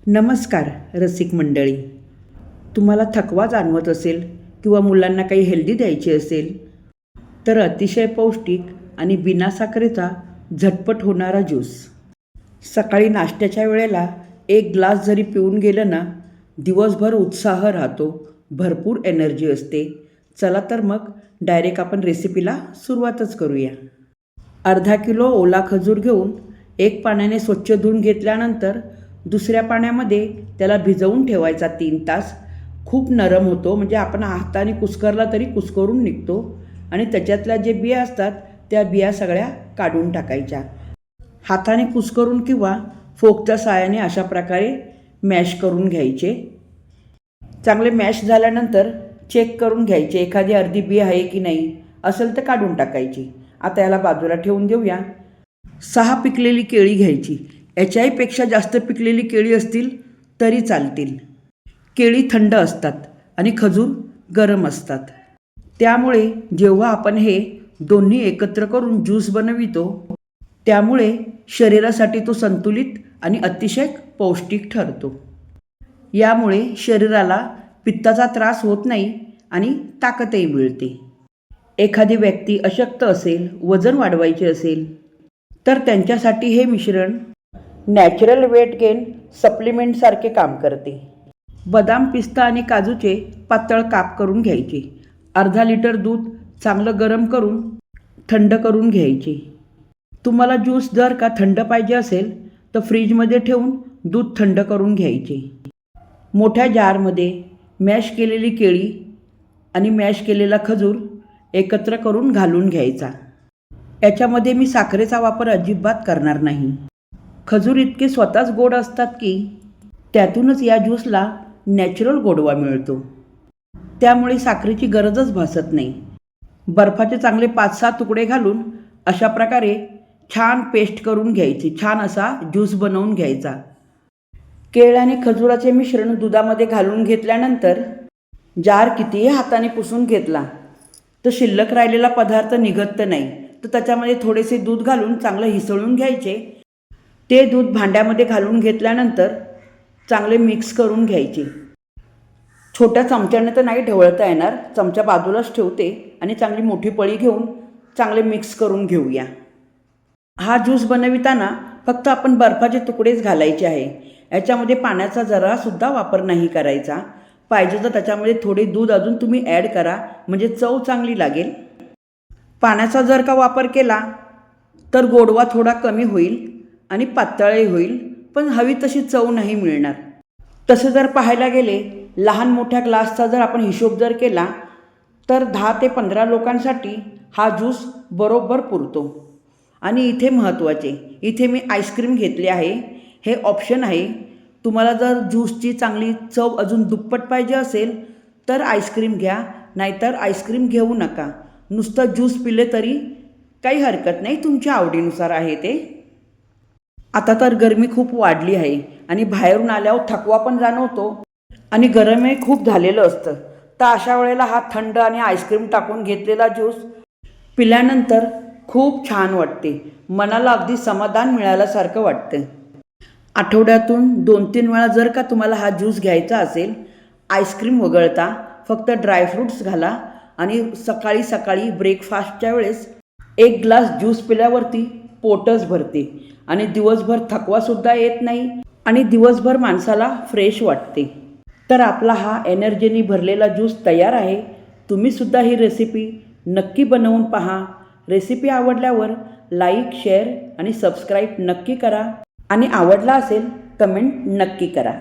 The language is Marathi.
नमस्कार रसिक मंडळी. तुम्हाला थकवा जाणवत असेल किंवा मुलांना काही हेल्दी द्यायची असेल तर अतिशय पौष्टिक आणि बिना साखरेचा झटपट होणारा ज्यूस. सकाळी नाश्त्याच्या वेळेला एक ग्लास जरी पिऊन गेलं ना, दिवसभर उत्साह राहतो, भरपूर एनर्जी असते. चला तर मग डायरेक्ट आपण रेसिपीला सुरुवातच करूया. अर्धा किलो ओला खजूर घेऊन एक पाण्याने स्वच्छ धुवून घेतल्यानंतर दुसऱ्या पाण्यामध्ये त्याला भिजवून ठेवायचा 3 तास. खूप नरम होतो, म्हणजे आपण हाताने कुस्करला तरी कुस्करून निघतो आणि त्याच्यातल्या जे बिया असतात त्या बिया सगळ्या काढून टाकायच्या. हाताने कुस्करून किंवा फोकच्या साहाय्याने अशा प्रकारे मॅश करून घ्यायचे. चांगले मॅश झाल्यानंतर चेक करून घ्यायचे, एखादी अर्धी बी आहे की नाही, असेल तर काढून टाकायची. आता याला बाजूला ठेवून देऊया. 6 पिकलेली केळी घ्यायची. याच्याही पेक्षा जास्त पिकलेली केळी असतील तरी चालतील. केळी थंड असतात आणि खजूर गरम असतात, त्यामुळे जेव्हा आपण हे दोन्ही एकत्र करून ज्यूस बनवितो त्यामुळे शरीरासाठी तो संतुलित आणि अतिशय पौष्टिक ठरतो. यामुळे शरीराला पित्ताचा त्रास होत नाही आणि ताकदही मिळते. एखादी व्यक्ती अशक्त असेल, वजन वाढवायचे असेल तर त्यांच्यासाठी हे मिश्रण नॅचरल वेट गेन सप्लिमेंटसारखे काम करते. बदाम, पिस्ता आणि काजूचे पातळ काप करून घ्यायचे. अर्धा लिटर दूध चांगलं गरम करून थंड करून घ्यायचे. तुम्हाला ज्यूस जर का थंड पाहिजे असेल तर फ्रीजमध्ये ठेवून दूध थंड करून घ्यायचे. मोठ्या जारमध्ये मॅश केलेली केळी आणि मॅश केलेला खजूर एकत्र करून घालून घ्यायचा. याच्यामध्ये मी साखरेचा वापर अजिबात करणार नाही. खजूर इतके स्वतःच गोड असतात की त्यातूनच या ज्यूसला नॅचरल गोडवा मिळतो, त्यामुळे साखरेची गरजच भासत नाही. बर्फाचे चांगले 5-6 तुकडे घालून अशा प्रकारे छान पेस्ट करून घ्यायची. छान असा ज्यूस बनवून घ्यायचा. केळ आणि खजुराचे मिश्रण दुधामध्ये घालून घेतल्यानंतर जार कितीही हाताने पुसून घेतला तर शिल्लक राहिलेला पदार्थ निघत नाही, तर त्याच्यामध्ये थोडेसे दूध घालून चांगलं हिसळून घ्यायचे. ते दूध भांड्यामध्ये घालून घेतल्यानंतर चांगले मिक्स करून घ्यायचे. छोट्या चमच्याने तर नाही ढवळता येणार, चमचा बाजूलाच ठेवते आणि चांगली मोठी पळी घेऊन चांगले मिक्स करून घेऊया. हा ज्यूस बनविताना फक्त आपण बर्फाचे तुकडेच घालायचे आहे. याच्यामध्ये पाण्याचा जरासुद्धा वापर नाही करायचा. पाहिजे तर त्याच्यामध्ये थोडे दूध अजून तुम्ही ॲड करा, म्हणजे चव चांगली लागेल. पाण्याचा जर का वापर केला तर गोडवा थोडा कमी होईल आणि पातळही होईल, पण हवी तशी चव नाही मिळणार. तसे जर पाहायला गेले, लहान मोठ्या ग्लासचा जर आपण हिशोब जर केला तर 10 ते 15 लोकांसाठी हा ज्यूस बरोबर पुरतो. आणि इथे महत्त्वाचे, इथे मी आईस्क्रीम घेतले आहे. हे ऑप्शन आहे. तुम्हाला जर ज्यूसची चांगली चव अजून दुप्पट पाहिजे असेल तर आईस्क्रीम घ्या, नाहीतर आईस्क्रीम घेऊ नका. नुसतं ज्यूस पिले तरी काही हरकत नाही, तुमच्या आवडीनुसार आहे ते. आता तर गरमी खूप वाढली आहे आणि बाहेरून आल्यावर थकवा पण जाणवतो आणि गरमही खूप झालेलं असतं. तर अशा वेळेला हा थंड आणि आईस्क्रीम टाकून घेतलेला ज्यूस पिल्यानंतर खूप छान वाटते. मनाला अगदी समाधान मिळाल्यासारखं वाटतं. आठवड्यातून 2-3 वेळा जर का तुम्हाला हा ज्यूस घ्यायचा असेल, आईस्क्रीम वगळता फक्त ड्रायफ्रूट्स घाला आणि सकाळी सकाळी ब्रेकफास्टच्या वेळेस 1 ग्लास ज्यूस पिल्यावरती पोटच भरते आणि दिवसभर थकवासुद्धा येत नाही आणि दिवसभर माणसाला फ्रेश वाटते. तर आपला हा एनर्जीनी भरलेला ज्यूस तयार आहे. तुम्हीसुद्धा ही रेसिपी नक्की बनवून पहा. रेसिपी आवडल्यावर लाईक, शेअर आणि सबस्क्राईब नक्की करा आणि आवडला असेल कमेंट नक्की करा.